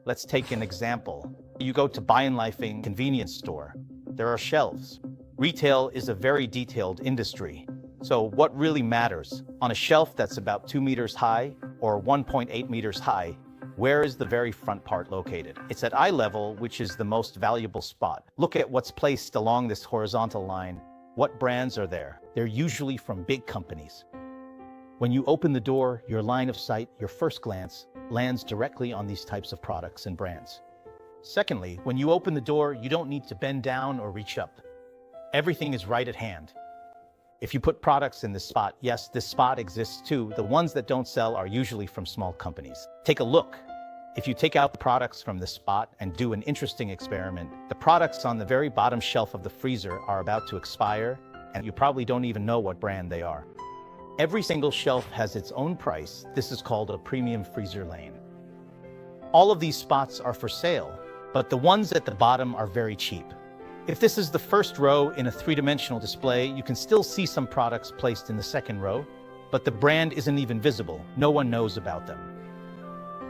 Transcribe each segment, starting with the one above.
Let's take an example. You go to Buy and Lifing convenience store. There are shelves. Retail is a very detailed industry. So what really matters? On a shelf that's about 2 meters high or 1.8 meters high, where is the very front part located? It's at eye level, which is the most valuable spot. Look at what's placed along this horizontal line. What brands are there? They're usually from big companies. When you open the door, your line of sight, your first glance, lands directly on these types of products and brands. Secondly, when you open the door, you don't need to bend down or reach up. Everything is right at hand. If you put products in this spot, yes, this spot exists too. The ones that don't sell are usually from small companies. Take a look. If you take out the products from this spot and do an interesting experiment, the products on the very bottom shelf of the freezer are about to expire, and you probably don't even know what brand they are. Every single shelf has its own price. This is called a premium freezer lane. All of these spots are for sale, but the ones at the bottom are very cheap. If this is the first row in a three-dimensional display, you can still see some products placed in the second row, but the brand isn't even visible. No one knows about them.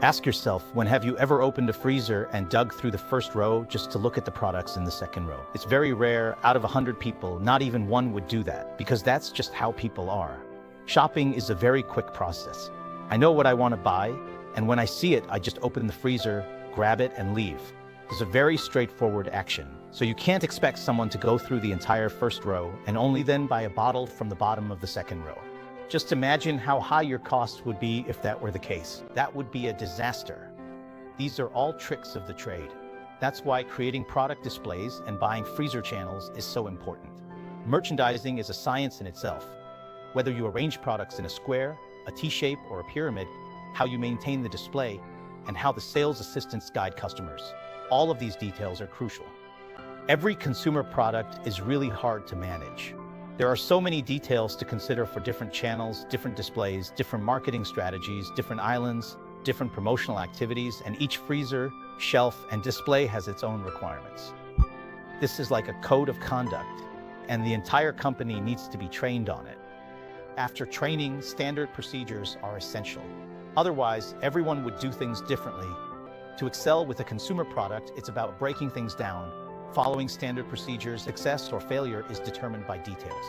Ask yourself, when have you ever opened a freezer and dug through the first row just to look at the products in the second row? It's very rare. Out of 100 people, not even one would do that, because that's just how people are. Shopping is a very quick process. I know what I want to buy, and when I see it, I just open the freezer, grab it, and leave. It's a very straightforward action. So you can't expect someone to go through the entire first row and only then buy a bottle from the bottom of the second row. Just imagine how high your costs would be if that were the case. That would be a disaster. These are all tricks of the trade. That's why creating product displays and buying freezer channels is so important. Merchandising is a science in itself. Whether you arrange products in a square, a T-shape, or a pyramid, how you maintain the display, and how the sales assistants guide customers. All of these details are crucial. Every consumer product is really hard to manage. There are so many details to consider for different channels, different displays, different marketing strategies, different islands, different promotional activities, and each freezer, shelf, and display has its own requirements. This is like a code of conduct, and the entire company needs to be trained on it. After training, standard procedures are essential. Otherwise, everyone would do things differently. To excel with a consumer product, it's about breaking things down. Following standard procedures, success or failure is determined by details.